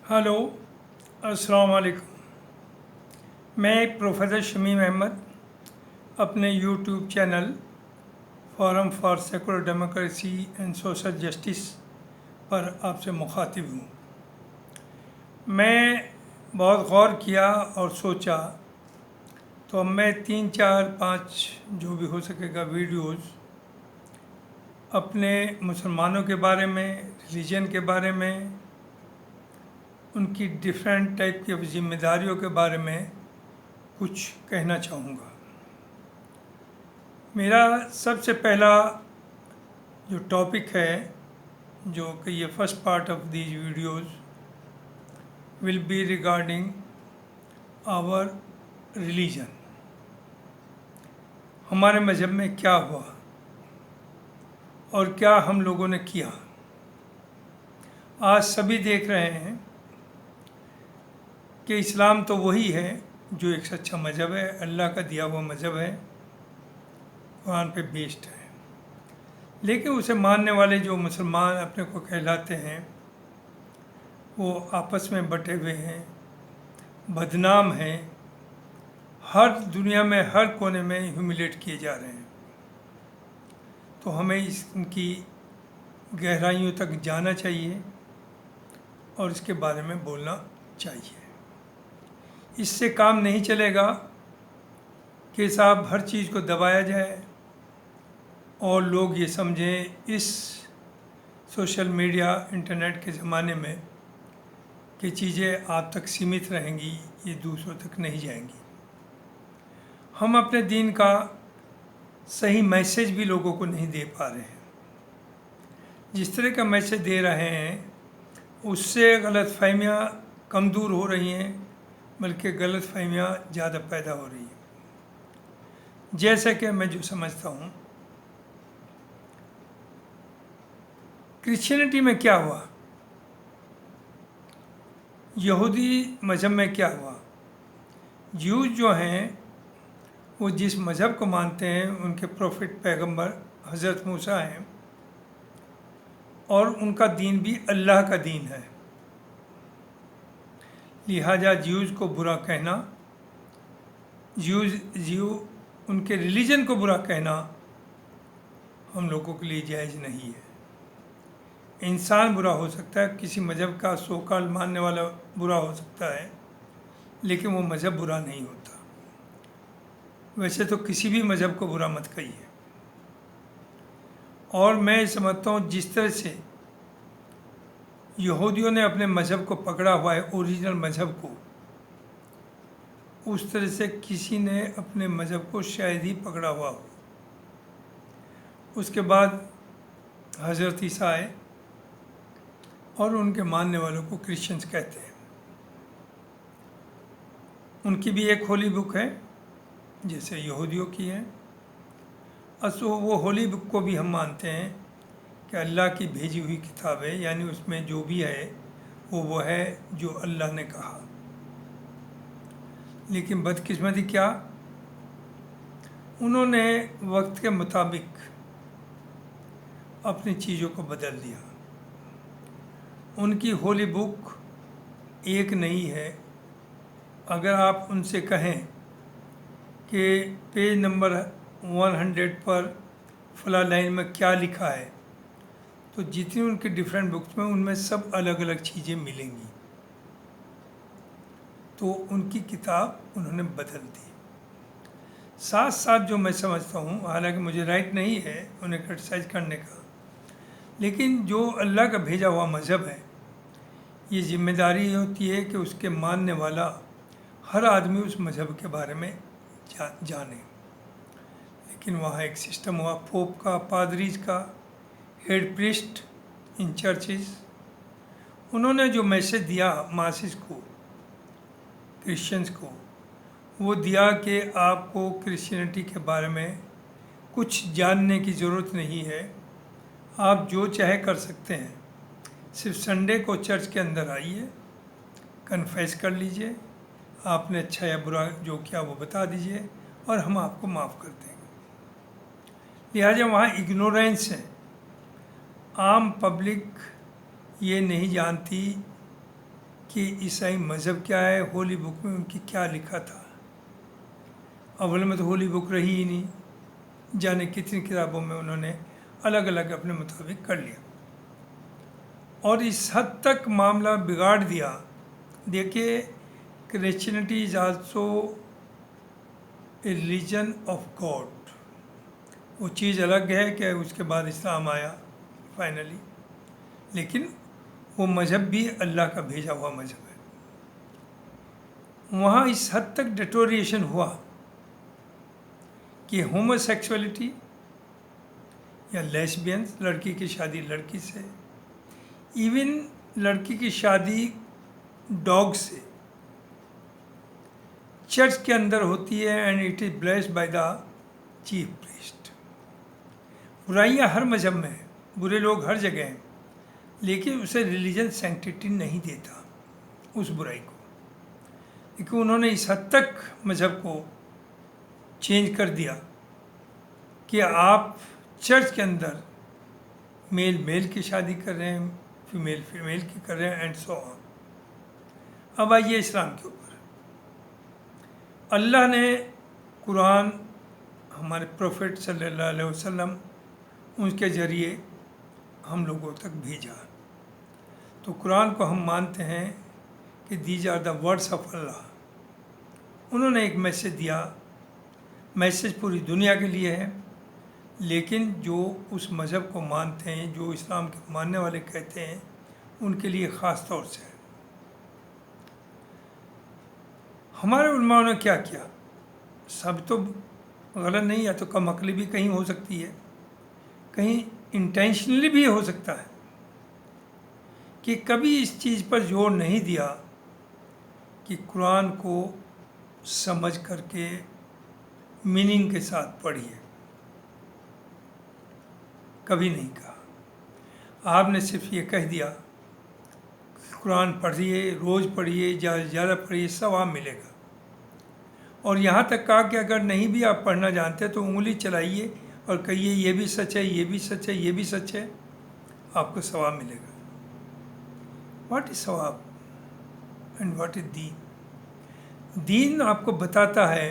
Hello, अस्सलाम वालेकुम। मैं प्रोफेसर शमीम अहमद अपने YouTube channel forum for secular democracy and social justice पर आपसे मुखातिब हूँ। मैं बहुत गौर किया और सोचा, तो अब मैं 3 4 5 जो भी हो सकेगा वीडियोस अपने मुसलमानों के बारे में, रिलीजन के बारे में, उनकी डिफरेंट टाइप की जिम्मेदारियों के बारे में कुछ कहना चाहूँगा। मेरा सबसे पहला जो टॉपिक है, जो कि ये first part of these videos will be regarding our religion. हमारे मज़हब में क्या हुआ और क्या हम लोगों ने किया। आज सभी देख रहे हैं कि इस्लाम तो वही है जो एक सच्चा मज़हब है, अल्लाह का दिया हुआ मज़हब है, कुरान पे बेस्ड है। लेकिन उसे मानने वाले जो मुसलमान अपने को कहलाते हैं, वो आपस में बटे हुए हैं, बदनाम हैं, हर दुनिया में हर कोने में ह्यूमिलेट किए जा रहे हैं। तो हमें इनकी गहराइयों तक जाना चाहिए और इसके बारे में बोलना चाहिए। इससे काम नहीं चलेगा कि साहब हर चीज़ को दबाया जाए और लोग ये समझें इस सोशल मीडिया इंटरनेट के ज़माने में कि चीज़ें आप तक सीमित रहेंगी, ये दूसरों तक नहीं जाएंगी। हम अपने दीन का सही मैसेज भी लोगों को नहीं दे पा रहे हैं। जिस तरह का मैसेज दे रहे हैं उससे गलतफहमियाँ कम दूर हो रही हैं, बल्कि गलतफहमियाँ ज़्यादा पैदा हो रही हैं। जैसे कि मैं जो समझता हूँ, क्रिश्चियनिटी में क्या हुआ, यहूदी मज़हब में क्या हुआ। ज्यूज जो हैं वो जिस मज़हब को मानते हैं, उनके प्रॉफिट पैगंबर हज़रत मूसा हैं और उनका दीन भी अल्लाह का दीन है। लिहाजा ज्यूज को बुरा कहना, ज्यू उनके रिलीजन को बुरा कहना हम लोगों के लिए जायज़ नहीं है। इंसान बुरा हो सकता है, किसी मज़हब का सोकाल मानने वाला बुरा हो सकता है, लेकिन वो मज़हब बुरा नहीं होता। वैसे तो किसी भी मज़हब को बुरा मत कहिए। और मैं समझता हूँ जिस तरह से यहूदियों ने अपने मज़हब को पकड़ा हुआ है, ओरिजिनल मज़हब को, उस तरह से किसी ने अपने मज़हब को शायद ही पकड़ा हुआ हो। उसके बाद हज़रत ईसा आए और उनके मानने वालों को क्रिश्चियंस कहते हैं। उनकी भी एक होली बुक है जैसे यहूदियों की है। असो वो होली बुक को भी हम मानते हैं कि अल्लाह की भेजी हुई किताब है, यानी उसमें जो भी है वो है जो अल्लाह ने कहा। लेकिन बदकिस्मती क्या, उन्होंने वक्त के मुताबिक अपनी चीज़ों को बदल दिया। उनकी होली बुक एक नहीं है। अगर आप उनसे कहें कि पेज नंबर 100 पर फला लाइन में क्या लिखा है, तो जितनी उनकी डिफरेंट बुक्स में उनमें सब अलग अलग चीज़ें मिलेंगी। तो उनकी किताब उन्होंने बदल दी। साथ साथ जो मैं समझता हूँ, हालांकि मुझे राइट नहीं है उन्हें क्रिटिसाइज करने का, लेकिन जो अल्लाह का भेजा हुआ मज़हब है, ये जिम्मेदारी होती है कि उसके मानने वाला हर आदमी उस मज़हब के बारे में जाने। लेकिन वहाँ एक सिस्टम हुआ पोप का, पादरीज का, हेड प्रीस्ट इन चर्चेस। उन्होंने जो मैसेज दिया मासिस को, क्रिश्चियंस को, वो दिया कि आपको क्रिश्चियनिटी के बारे में कुछ जानने की ज़रूरत नहीं है, आप जो चाहे कर सकते हैं। सिर्फ संडे को चर्च के अंदर आइए, कन्फेस कर लीजिए, आपने अच्छा या बुरा जो किया वो बता दीजिए और हम आपको माफ़ कर देंगे। लिहाजा वहाँ इग्नोरेंस है। आम पब्लिक ये नहीं जानती कि ईसाई मज़हब क्या है, होली बुक में उनकी क्या लिखा था। अव्वल में तो होली बुक रही ही नहीं, जाने कितनी किताबों में उन्होंने अलग अलग अपने मुताबिक कर लिया और इस हद तक मामला बिगाड़ दिया। देखिए, Christianity is also a religion of God. वो चीज़ अलग है कि उसके बाद इस्लाम आया फाइनली, लेकिन वो मज़हब भी अल्लाह का भेजा हुआ मज़हब है। वहाँ इस हद तक डिटोरिएशन हुआ कि होमोसेक्सुअलिटी या लेस्बियंस, लड़की की शादी लड़की से, इवन लड़की की शादी डॉग से चर्च के अंदर होती है and it is blessed by the chief priest. बुराइयाँ हर मज़हब में हैं, बुरे लोग हर जगह हैं, लेकिन उसे रिलीजन सैंक्टिटी नहीं देता उस बुराई को, क्योंकि उन्होंने इस हद तक मज़हब को चेंज कर दिया कि आप चर्च के अंदर मेल मेल की शादी कर रहे हैं, फीमेल फीमेल की कर रहे हैं एंड सो ऑन। अब आइए इस्लाम के ऊपर। अल्लाह ने कुरान हमारे प्रोफेट सल्लल्लाहु अलैहि वसल्लम उनके ज़रिए हम लोगों तक भेजा। तो कुरान को हम मानते हैं कि these are the words of Allah. उन्होंने एक मैसेज दिया, मैसेज पूरी दुनिया के लिए है, लेकिन जो उस मज़हब को मानते हैं, जो इस्लाम के मानने वाले कहते हैं, उनके लिए ख़ास तौर से है। हमारे उलमाओं ने क्या किया, सब तो गलत नहीं, या तो कम अक्ली भी कहीं हो सकती है, कहीं इंटेंशनली भी हो सकता है कि कभी इस चीज़ पर जोर नहीं दिया कि कुरान को समझ करके मीनिंग के साथ पढ़िए। कभी नहीं कहा। आपने सिर्फ ये कह दिया कुरान पढ़िए, रोज़ पढ़िए, ज़्यादा से ज़्यादा पढ़िए, सवाब मिलेगा। और यहाँ तक कहा कि अगर नहीं भी आप पढ़ना जानते तो उंगली चलाइए और कहिए ये भी सच है, ये भी सच है, ये भी सच है, आपको सवाब मिलेगा। व्हाट इज सवाब एंड व्हाट इज दीन? दीन आपको बताता है,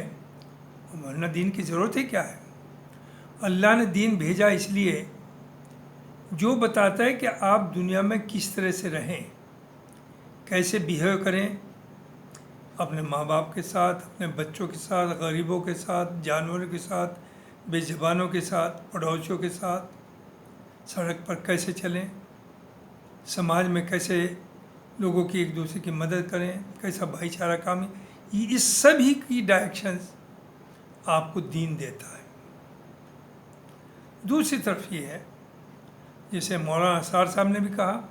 वरना दीन की ज़रूरत ही क्या है। अल्लाह ने दीन भेजा इसलिए जो बताता है कि आप दुनिया में किस तरह से रहें, कैसे बिहेव करें अपने माँ बाप के साथ, अपने बच्चों के साथ, गरीबों के साथ, जानवरों के साथ, बेज़ुबानों के साथ, पड़ोसियों के साथ, सड़क पर कैसे चलें, समाज में कैसे लोगों की एक दूसरे की मदद करें, कैसा भाईचारा काम है, इस सभी की डायरेक्शंस आपको दीन देता है। दूसरी तरफ ये है, जैसे मौलाना असार साहब ने भी कहा,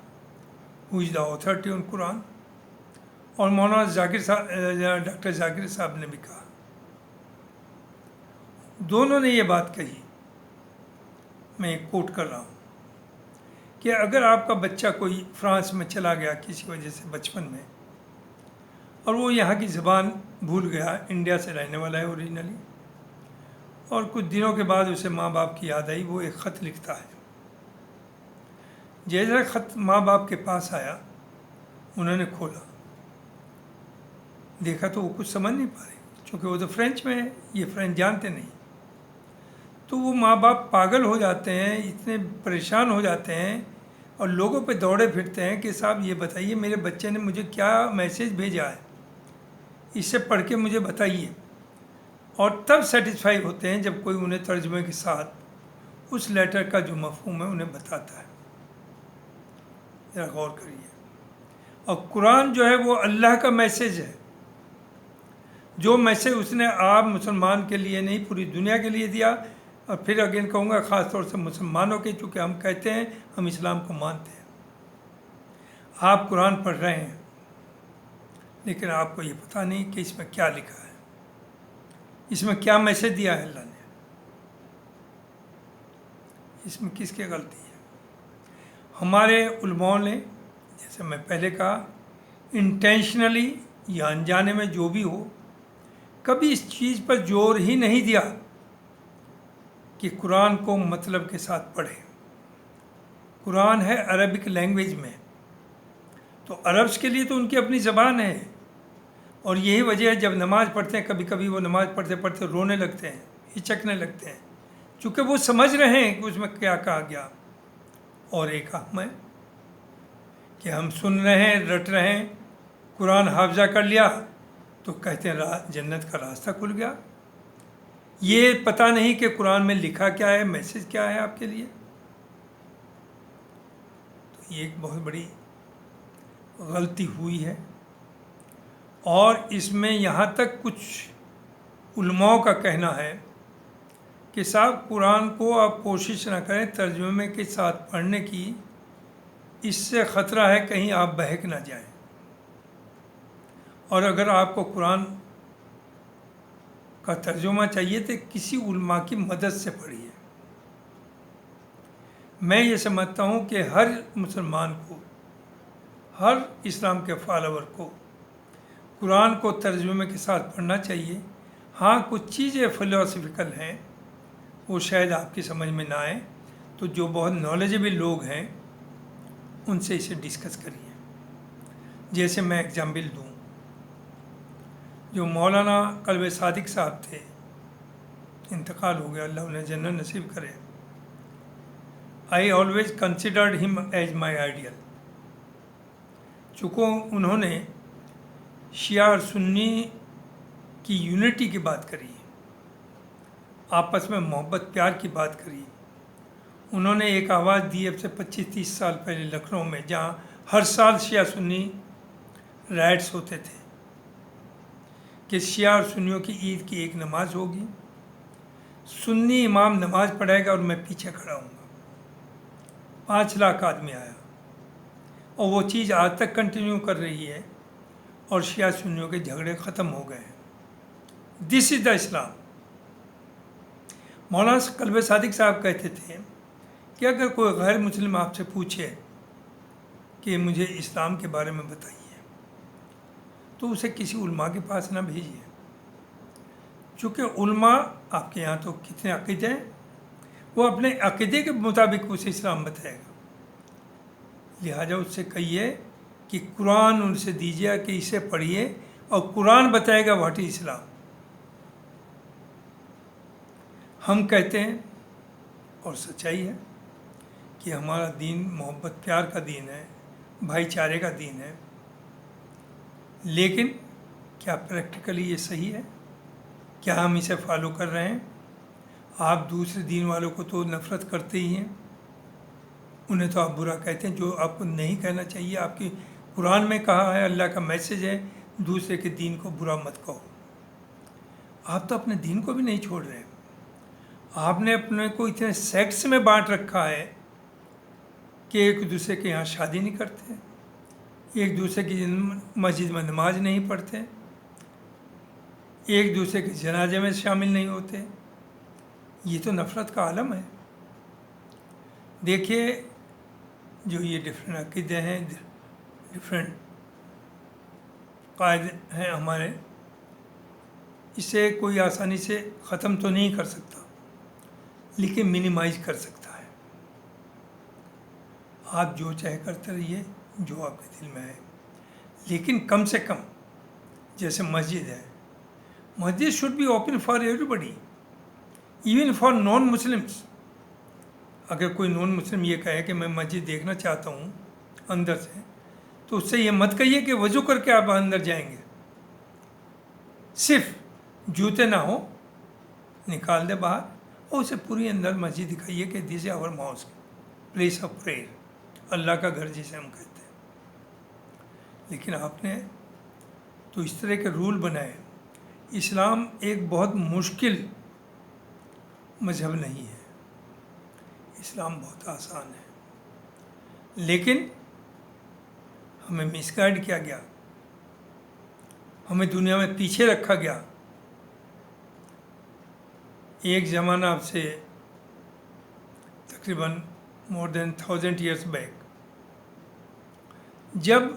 who is the authority on Quran, और मौलाना जाकिर साहब, डॉक्टर जाकिर साहब ने भी कहा, दोनों ने ये बात कही, मैं एक कोट कर रहा हूँ, कि अगर आपका बच्चा कोई फ्रांस में चला गया किसी वजह से बचपन में, और वो यहाँ की ज़बान भूल गया, इंडिया से रहने वाला है ओरिजिनली, और कुछ दिनों के बाद उसे माँ बाप की याद आई, वो एक ख़त लिखता है। जैसा ख़त माँ बाप के पास आया, उन्होंने खोला, देखा तो वो कुछ समझ नहीं पा रहे, क्योंकि वो तो फ्रेंच में है, ये फ्रेंच जानते नहीं। तो वो माँ बाप पागल हो जाते हैं, इतने परेशान हो जाते हैं और लोगों पे दौड़े फिरते हैं कि साहब ये बताइए मेरे बच्चे ने मुझे क्या मैसेज भेजा है, इसे पढ़ के मुझे बताइए। और तब सेटिस्फाई होते हैं जब कोई उन्हें तर्जुमे के साथ उस लेटर का जो मफ़हूम है उन्हें बताता है। ज़रा गौर करिए। और कुरान जो है वो अल्लाह का मैसेज है, जो मैसेज उसने आप मुसलमान के लिए नहीं पूरी दुनिया के लिए दिया। और फिर अगेन कहूँगा ख़ास तौर से मुसलमानों के, चूँकि हम कहते हैं हम इस्लाम को मानते हैं। आप कुरान पढ़ रहे हैं, लेकिन आपको ये पता नहीं कि इसमें क्या लिखा है, इसमें क्या मैसेज दिया है अल्लाह ने, इसमें किसकी गलती है। हमारे उलमाओं ने, जैसे मैं पहले कहा, इंटेंशनली या अनजाने में जो भी हो, कभी इस चीज़ पर जोर ही नहीं दिया कि कुरान को मतलब के साथ पढ़ें। कुरान है अरबिक लैंग्वेज में, तो अरब्स के लिए तो उनकी अपनी ज़बान है, और यही वजह है जब नमाज़ पढ़ते हैं कभी कभी वो नमाज़ पढ़ते पढ़ते रोने लगते हैं, हिचकने लगते हैं, क्योंकि वो समझ रहे हैं कि उसमें क्या कहा गया। और एक हम है कि हम सुन रहे हैं, रट रहे हैं, कुरान हाफजा कर लिया तो कहते हैं जन्नत का रास्ता खुल गया। ये पता नहीं कि कुरान में लिखा क्या है, मैसेज क्या है आपके लिए। तो ये एक बहुत बड़ी गलती हुई है। और इसमें यहाँ तक कुछ उलमाओं का कहना है कि साहब कुरान को आप कोशिश ना करें तर्जुमे के साथ पढ़ने की, इससे ख़तरा है कहीं आप बहक ना जाएं। और अगर आपको कुरान का तर्जुमा चाहिए तो किसी उलमा की मदद से पढ़िए। मैं ये समझता हूँ कि हर मुसलमान को, हर इस्लाम के फॉलोवर को कुरान को तर्जुमे के साथ पढ़ना चाहिए। हाँ, कुछ चीज़ें फ़िलोसफिकल हैं, वो शायद आपकी समझ में ना आए, तो जो बहुत नॉलेजेबल लोग हैं उनसे इसे डिस्कस करिए। जैसे मैं एग्जाम्पल दूँ, जो मौलाना कल्बे सादिक साहब थे, इंतकाल हो गया, अल्लाह उन्हें जन्नत नसीब करे। I always considered him as my ideal. चूँकि उन्होंने शिया और सुन्नी की यूनिटी की बात करी, आपस में मोहब्बत प्यार की बात करी। उन्होंने एक आवाज़ दी अब से 25-30 साल पहले लखनऊ में, जहाँ हर साल शिया सुन्नी राइट्स होते थे, कि शिया और सुन्नियों की ईद की एक नमाज होगी, सुन्नी इमाम नमाज पढ़ाएगा और मैं पीछे खड़ा हूँगा। 5 लाख आदमी आया, और वो चीज़ आज तक कंटिन्यू कर रही है, और शिया सुन्नियों के झगड़े ख़त्म हो गए हैं। दिस इज़ द इस्लाम। मौलाना कल्बे सादिक साहब कहते थे कि अगर कोई गैर मुस्लिम आपसे पूछे कि मुझे इस्लाम के बारे में बताइए, तो उसे किसी उलमा के पास ना भेजिए, चूँकि उलमा आपके यहाँ तो कितने अक़ीदे हैं, वो अपने अक़ीदे के मुताबिक उसे इस्लाम बताएगा। लिहाजा उससे कहिए कि कुरान उनसे दीजिए कि इसे पढ़िए, और कुरान बताएगा व्हाट इज़ इस्लाम। हम कहते हैं, और सच्चाई है, कि हमारा दीन मोहब्बत प्यार का दीन है, भाईचारे का दीन है, लेकिन क्या प्रैक्टिकली ये सही है? क्या हम इसे फॉलो कर रहे हैं? आप दूसरे दीन वालों को तो नफ़रत करते ही हैं, उन्हें तो आप बुरा कहते हैं, जो आपको नहीं कहना चाहिए। आपकी कुरान में कहा है, अल्लाह का मैसेज है, दूसरे के दीन को बुरा मत कहो। आप तो अपने दीन को भी नहीं छोड़ रहे। आपने अपने को इतने सेक्ट्स में बांट रखा है कि एक दूसरे के यहाँ शादी नहीं करते, एक दूसरे की मस्जिद में नमाज नहीं पढ़ते, एक दूसरे के जनाजे में शामिल नहीं होते। ये तो नफ़रत का आलम है। देखिए, जो ये डिफरेंट अक़ीदे हैं, डिफरेंट कायदे हैं हमारे, इसे कोई आसानी से ख़त्म तो नहीं कर सकता, लेकिन मिनिमाइज कर सकता है। आप जो चाहे करते रहिए, जो आपके दिल में है, लेकिन कम से कम, जैसे मस्जिद है, मस्जिद should be open for everybody, even for non Muslims. अगर कोई नॉन मुस्लिम ये कहे कि मैं मस्जिद देखना चाहता हूँ अंदर से, तो उससे ये मत कहिए कि वज़ू करके आप अंदर जाएंगे। सिर्फ जूते ना हो, निकाल दे बाहर, और उसे पूरी अंदर मस्जिद दिखाइए कि this is our mosque, place of prayer, Allah का घर जिसे हम कहते हैं। लेकिन आपने तो इस तरह के रूल बनाए। इस्लाम एक बहुत मुश्किल मज़हब नहीं है, इस्लाम बहुत आसान है, लेकिन हमें मिसगाइड किया गया, हमें दुनिया में पीछे रखा गया। एक ज़माना अब से तकरीबन मोर देन 1000 ईयर्स बैक, जब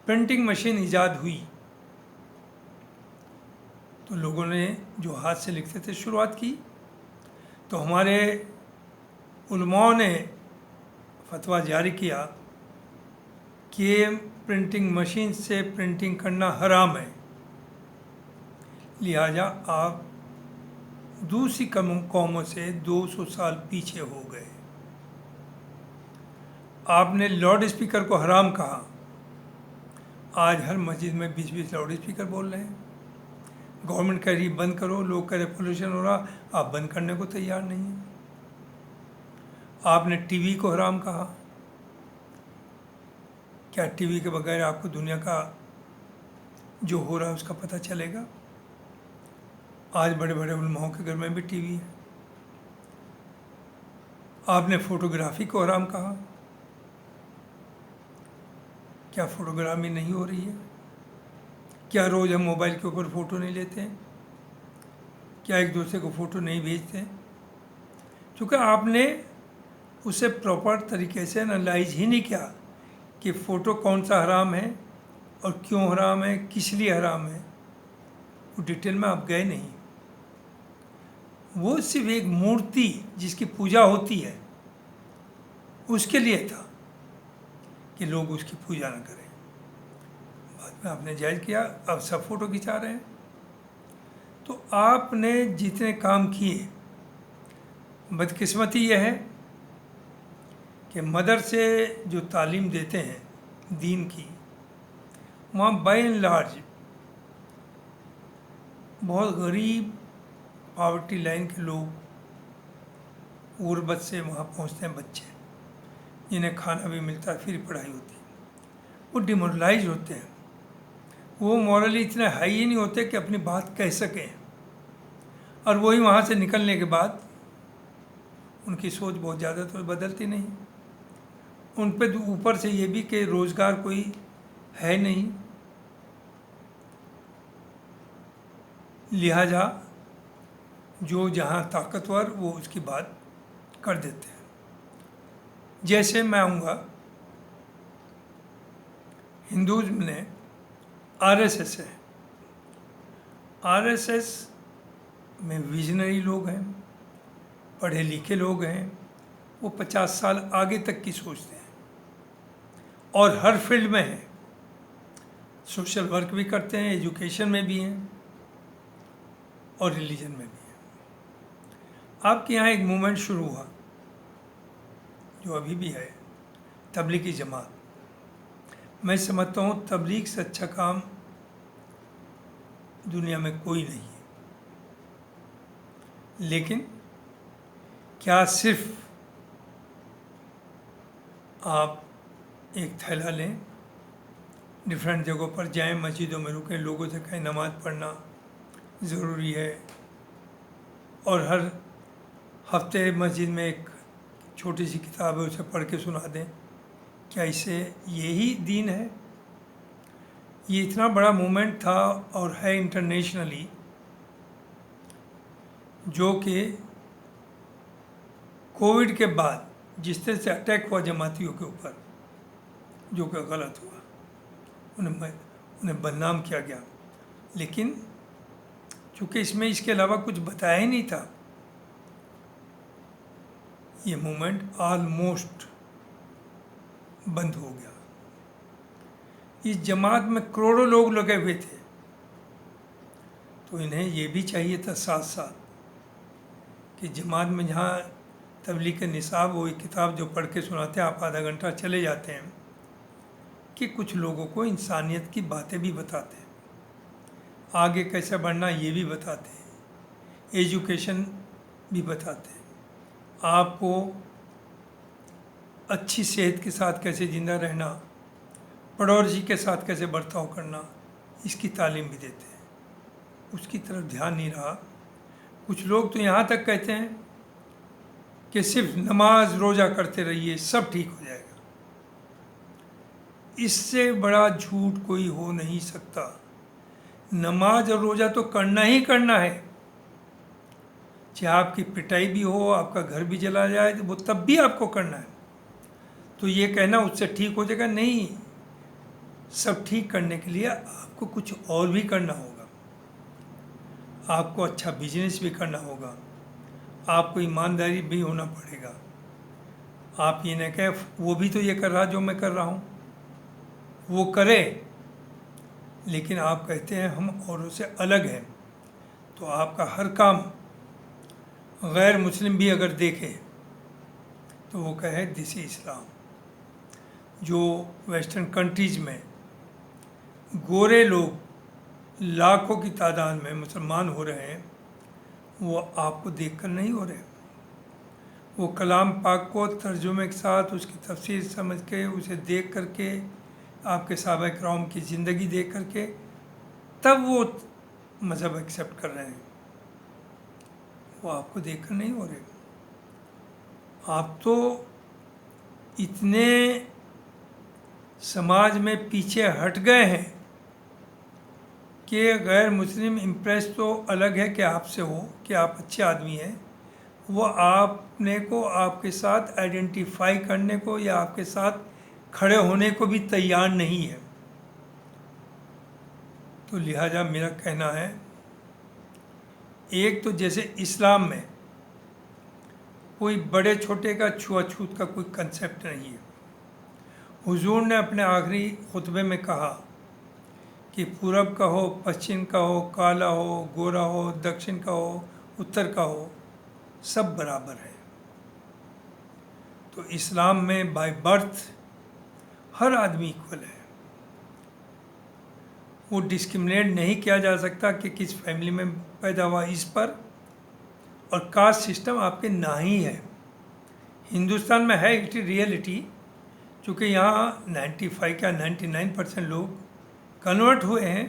प्रिंटिंग मशीन ईजाद हुई, तो लोगों ने जो हाथ से लिखते थे शुरुआत की, तो हमारे उलमाओं ने फतवा जारी किया कि प्रिंटिंग मशीन से प्रिंटिंग करना हराम है, लिहाजा आप दूसरी कौमों से 200 साल पीछे हो गए। आपने लाउड स्पीकर को हराम कहा, आज हर मस्जिद में 20-20 लाउड स्पीकर बोल रहे हैं। गवर्नमेंट कह रही बंद करो, लोग कह रहे पोल्यूशन हो रहा, आप बंद करने को तैयार नहीं हैं। आपने टीवी को हराम कहा, क्या टीवी के बगैर आपको दुनिया का जो हो रहा है उसका पता चलेगा? आज बड़े बड़े उलमाओं के घर में भी टीवी है। आपने फोटोग्राफी को हराम कहा, क्या फोटोग्राफी नहीं हो रही है? क्या रोज़ हम मोबाइल के ऊपर फ़ोटो नहीं लेते हैं? क्या एक दूसरे को फ़ोटो नहीं भेजते हैं? क्योंकि आपने उसे प्रॉपर तरीके से एनालाइज ही नहीं किया कि फ़ोटो कौन सा हराम है और क्यों हराम है, किस लिए हराम है, वो डिटेल में आप गए नहीं। वो सिर्फ एक मूर्ति जिसकी पूजा होती है उसके लिए था कि लोग उसकी पूजा न करें। बाद में आपने जायज़ किया, अब सब फ़ोटो खिंचा रहे हैं। तो आपने जितने काम किए, बदकिस्मती यह है कि मदरसे जो तालीम देते हैं दीन की, वहाँ बाय एंड लार्ज बहुत गरीब पॉवर्टी लाइन के लोग, गुर्बत से वहाँ पहुँचते हैं बच्चे, जिन्हें खाना भी मिलता है, फिर पढ़ाई होती है। वो डिमोरलाइज होते हैं, वो मॉरली इतने हाई ही नहीं होते कि अपनी बात कह सकें, और वही वहाँ से निकलने के बाद उनकी सोच बहुत ज़्यादा तो बदलती नहीं। उन पे ऊपर से ये भी कि रोज़गार कोई है नहीं, लिहाजा जो जहाँ ताकतवर वो उसकी बात कर देते हैं। जैसे मैं आऊँगा, हिंदुज़्म ने आरएसएस है, आरएसएस में विजनरी लोग हैं, पढ़े लिखे लोग हैं, वो 50 साल आगे तक की सोचते हैं और हर फील्ड में हैं, सोशल वर्क भी करते हैं, एजुकेशन में भी हैं और रिलीजन में भी हैं। आपके यहाँ एक मूवमेंट शुरू हुआ जो अभी भी है, तबलीगी जमात। मैं समझता हूँ तबलीग से अच्छा काम दुनिया में कोई नहीं है, लेकिन क्या सिर्फ आप एक थैला लें, डिफरेंट जगहों पर जाएं, मस्जिदों में रुकें, लोगों से कहें नमाज़ पढ़ना ज़रूरी है, और हर हफ्ते मस्जिद में एक छोटी सी किताब है उसे पढ़ के सुना दें? क्या इससे यही दीन है? ये इतना बड़ा मूवमेंट था और है इंटरनेशनली, जो कि कोविड के बाद जिस तरह से अटैक हुआ जमातियों के ऊपर, जो कि गलत हुआ, उन्हें बदनाम किया गया, लेकिन चूँकि इसमें इसके अलावा कुछ बताया ही नहीं था, ये मूवमेंट ऑलमोस्ट बंद हो गया। इस जमात में करोड़ों लोग लगे हुए थे, तो इन्हें ये भी चाहिए था साथ साथ कि जमात में जहाँ तबलीग के निसाब, वो एक किताब जो पढ़ के सुनाते हैं, आप आधा घंटा चले जाते हैं, कि कुछ लोगों को इंसानियत की बातें भी बताते हैं, आगे कैसे बढ़ना ये भी बताते हैं, एजुकेशन भी बताते हैं, आपको अच्छी सेहत के साथ कैसे ज़िंदा रहना, पड़ोसी के साथ कैसे बर्ताव करना, इसकी तालीम भी देते हैं। उसकी तरफ ध्यान नहीं रहा। कुछ लोग तो यहाँ तक कहते हैं कि सिर्फ नमाज रोज़ा करते रहिए, सब ठीक हो जाएगा। इससे बड़ा झूठ कोई हो नहीं सकता। नमाज और रोज़ा तो करना ही करना है, चाहे आपकी पिटाई भी हो, आपका घर भी जला जाए, तो वो तब भी आपको करना है। तो ये कहना उससे ठीक हो जाएगा, नहीं, सब ठीक करने के लिए आपको कुछ और भी करना होगा। आपको अच्छा बिजनेस भी करना होगा, आपको ईमानदारी भी होना पड़ेगा। आप ये न कहें वो भी तो ये कर रहा जो मैं कर रहा हूँ, वो करे, लेकिन आप कहते हैं हम औरों से अलग हैं, तो आपका हर काम गैर मुस्लिम भी अगर देखे तो वो कहे दिस इज इस्लाम। जो वेस्टर्न कंट्रीज़ में गोरे लोग लाखों की तादाद में मुसलमान हो रहे हैं, वो आपको देखकर नहीं हो रहे। वो कलाम पाक को तर्जुमे के साथ उसकी तफसीर समझ के, उसे देख करके, आपके सहाबा किराम की ज़िंदगी देख करके तब वो मज़हब एक्सेप्ट कर रहे हैं। वो आपको देखकर नहीं हो रहे। आप तो इतने समाज में पीछे हट गए हैं कि गैर मुस्लिम इम्प्रेस तो अलग है कि आपसे हो कि आप अच्छे आदमी हैं, वो आपने को आपके साथ आइडेंटिफाई करने को या आपके साथ खड़े होने को भी तैयार नहीं है। तो लिहाजा मेरा कहना है, एक तो जैसे इस्लाम में कोई बड़े छोटे का छुआछूत का कोई कंसेप्ट नहीं है। हुजूर ने अपने आखिरी खुतबे में कहा कि पूरब का हो, पश्चिम का हो, काला हो, गोरा हो, दक्षिण का हो, उत्तर का हो, सब बराबर है। तो इस्लाम में बाय बर्थ हर आदमी इक्वल है। वो डिस्क्रिमिनेट नहीं किया जा सकता कि किस फैमिली में पैदा हुआ इस पर, और कास्ट सिस्टम आपके ना ही है। हिंदुस्तान में है इट रियलिटी, चूँकि यहाँ 95 क्या 99% लोग कन्वर्ट हुए हैं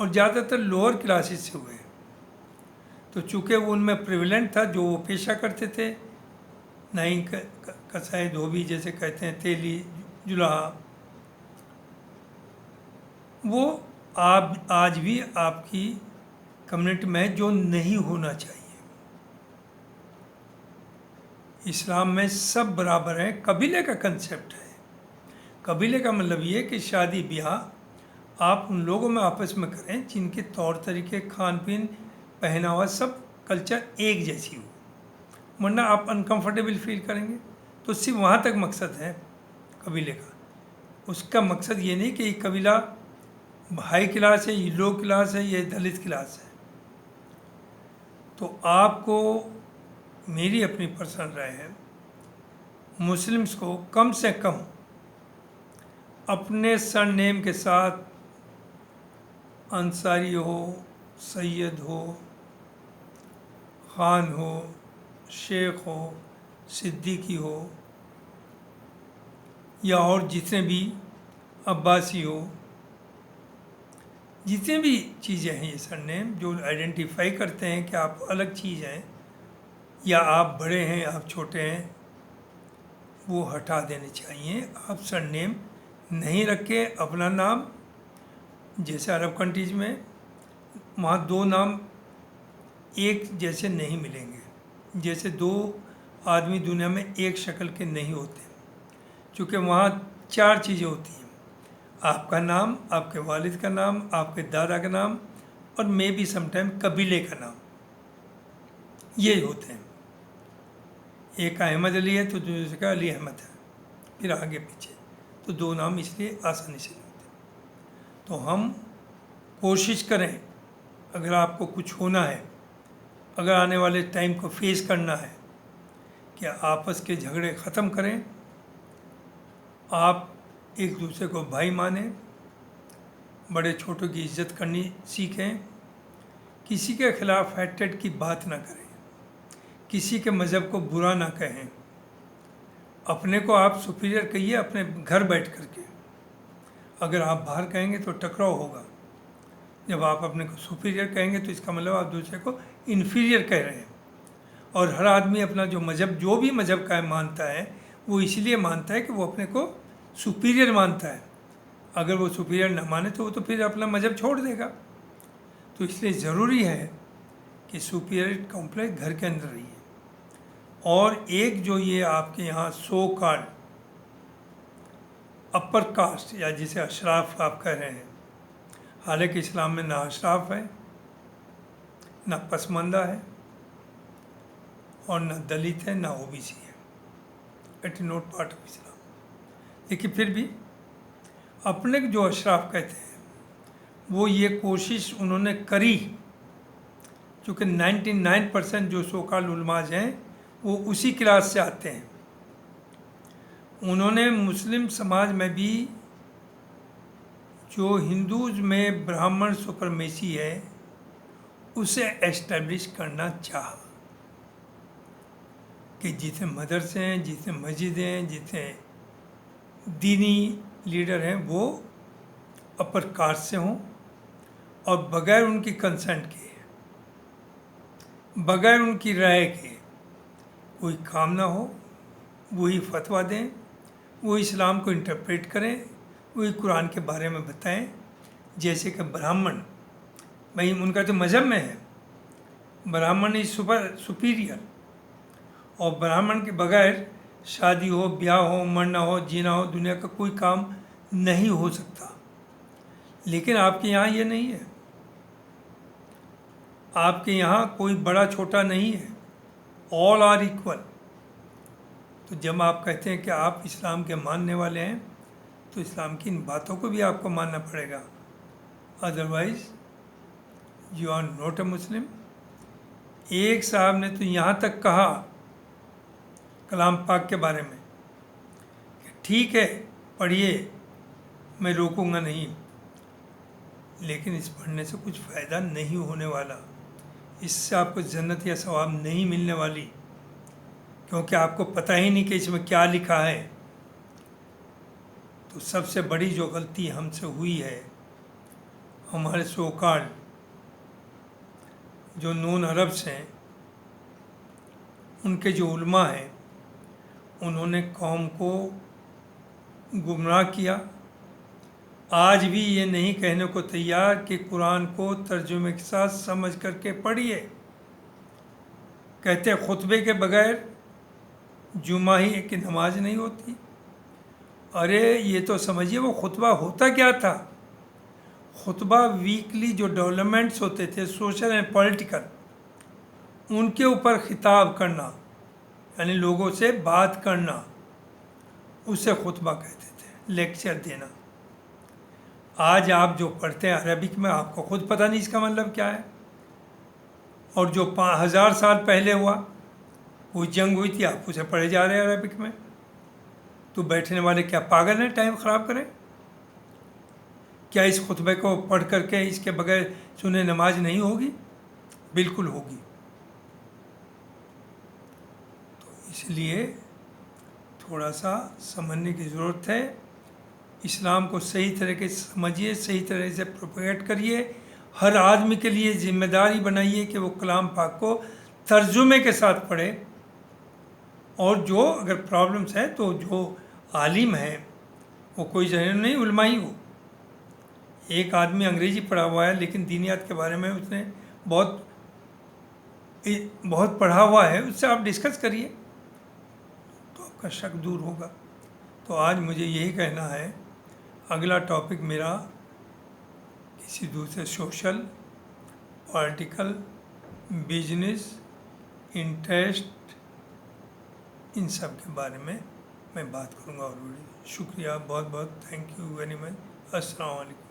और ज़्यादातर लोअर क्लासेस से हुए हैं। तो चूँकि वो उनमें प्रिविलेंट था, जो वो पेशा करते थे, नाई कसाई धोबी जैसे कहते हैं, तेली जुलाहा, वो आप आज भी आपकी कम्युनिटी में जो नहीं होना चाहिए। इस्लाम में सब बराबर हैं। कबीले का कंसेप्ट है। कबीले का मतलब ये कि शादी ब्याह आप उन लोगों में आपस में करें जिनके तौर तरीके, खान पीन, पहनावा, सब कल्चर एक जैसी हो, वरना आप अनकंफर्टेबल फील करेंगे। तो सिर्फ वहाँ तक मकसद है कबीले का। उसका मकसद ये नहीं कि ये कबीला हाई क्लास है, ये लो क्लास है, ये दलित क्लास है। तो आपको मेरी अपनी पर्सनल राय है, मुस्लिम्स को कम से कम अपने सरनेम के साथ अंसारी हो, सैयद हो, ख़ान हो, शेख हो, सिद्दीकी हो, या और जितने भी अब्बासी हो, जितने भी चीज़ें हैं, ये सरनेम जो आइडेंटिफाई करते हैं कि आप अलग चीज़ हैं, या आप बड़े हैं, आप छोटे हैं, वो हटा देने चाहिए। आप सरनेम नहीं रखे, अपना नाम, जैसे अरब कंट्रीज़ में वहाँ दो नाम एक जैसे नहीं मिलेंगे, जैसे दो आदमी दुनिया में एक शक्ल के नहीं होते, क्योंकि वहाँ चार चीज़ें होती हैं, आपका नाम, आपके वालिद का नाम, आपके दादा का नाम, और मे बी समटाइम कबीले का नाम, ये होते हैं। एक अहमद अली है तो दूसरे का अली अहमद है, फिर आगे पीछे, तो दो नाम इसलिए आसानी से नहीं होते। तो हम कोशिश करें, अगर आपको कुछ होना है, अगर आने वाले टाइम को फेस करना है, कि आपस के झगड़े ख़त्म करें, आप एक दूसरे को भाई माने, बड़े छोटों की इज्जत करनी सीखें, किसी के खिलाफ हेट्रेड की बात ना करें, किसी के मज़हब को बुरा ना कहें, अपने को आप सुपीरियर कहिए अपने घर बैठ कर के। अगर आप बाहर कहेंगे तो टकराव होगा। जब आप अपने को सुपीरियर कहेंगे तो इसका मतलब आप दूसरे को इन्फीरियर कह रहे हैं। और हर आदमी अपना जो मज़हब, जो भी मज़हब का मानता है, वो इसलिए मानता है कि वो अपने को सुपीरियर मानता है। अगर वो सुपीरियर ना माने तो वो तो फिर अपना मज़हब छोड़ देगा। तो इसलिए ज़रूरी है कि सुपीरियर कॉम्प्लेक्स घर के अंदर रही है। और एक जो ये आपके यहाँ सो कॉल्ड अपर कास्ट, या जिसे अशराफ आप कह रहे हैं, हालांकि इस्लाम में ना अशराफ है, ना पसमानदा है, और ना दलित है, ना ओबीसी है। It is not part of Islam. लेकिन फिर भी अपने जो अशराफ कहते हैं वो ये कोशिश उन्होंने करी, क्योंकि 99% जो सोकाल उलमाज हैं वो उसी क्लास से आते हैं। उन्होंने मुस्लिम समाज में भी जो हिंदूज में ब्राह्मण सुपरमेसी है उसे एस्टेब्लिश करना चाहा कि जितने मदरसे हैं, जितने मस्जिदें हैं, जितने दीनी लीडर हैं वो अपर कास्ट से हों और बगैर उनकी कंसेंट के, बगैर उनकी राय के कोई काम ना हो, वही फतवा दें, वो इस्लाम को इंटरप्रेट करें, वही कुरान के बारे में बताएं। जैसे कि ब्राह्मण, भाई उनका तो मज़हब में है ब्राह्मण इज सुपीरियर, और ब्राह्मण के बगैर शादी हो, ब्याह हो, मरना हो, जीना हो, दुनिया का कोई काम नहीं हो सकता। लेकिन आपके यहाँ ये नहीं है, आपके यहाँ कोई बड़ा छोटा नहीं है, ऑल आर इक्वल। तो जब आप कहते हैं कि आप इस्लाम के मानने वाले हैं तो इस्लाम की इन बातों को भी आपको मानना पड़ेगा, otherwise you are not a Muslim. एक साहब ने तो यहाँ तक कहा कलाम पाक के बारे में कि ठीक है पढ़िए, मैं रोकूंगा नहीं, लेकिन इस पढ़ने से कुछ फ़ायदा नहीं होने वाला, इससे आपको जन्नत या सवाब नहीं मिलने वाली, क्योंकि आपको पता ही नहीं कि इसमें क्या लिखा है। तो सबसे बड़ी जो गलती हमसे हुई है, हमारे सोकाल जो नॉन अरब्स हैं, उनके जो उलमा हैं, उन्होंने कौम को गुमराह किया। आज भी ये नहीं कहने को तैयार कि कुरान को तर्जुमे के साथ समझ करके पढ़िए। कहते खुतबे के बगैर जुमा ही की नमाज नहीं होती। अरे ये तो समझिए वो खुतबा होता क्या था। खुतबा वीकली जो डेवलपमेंट्स होते थे सोशल एंड पॉलिटिकल, उनके ऊपर खिताब करना, यानी लोगों से बात करना, उसे खुतबा कहते थे, लेक्चर देना। आज आप जो पढ़ते हैं अरबिक में, आपको खुद पता नहीं इसका मतलब क्या है। और जो 5000 साल पहले हुआ, वो जंग हुई थी, आप उसे पढ़े जा रहे हैं अरबिक में। तो बैठने वाले क्या पागल हैं, टाइम ख़राब करें? क्या इस खुतबे को पढ़ करके इसके बगैर सुने नमाज नहीं होगी? बिल्कुल होगी। तो इसलिए थोड़ा सा समझने की ज़रूरत है। इस्लाम को सही तरीके से समझिए, सही तरह से प्रोपेगेट करिए। हर आदमी के लिए जिम्मेदारी बनाइए कि वो कलाम पाक को तर्जुमे के साथ पढ़े। और जो अगर प्रॉब्लम्स है तो जो आलिम है वो कोई जहन नहीं, उलमा ही हो। एक आदमी अंग्रेज़ी पढ़ा हुआ है लेकिन दीनियात के बारे में उसने बहुत पढ़ा हुआ है, उससे आप डिस्कस करिए तो आपका शक दूर होगा। तो आज मुझे यही कहना है। अगला टॉपिक मेरा किसी दूसरे सोशल, पॉलिटिकल, बिजनेस, इंटरेस्ट, इन सब के बारे में मैं बात करूँगा। और शुक्रिया, बहुत बहुत थैंक यू वेरी मच। अस्सलाम वालेकुम।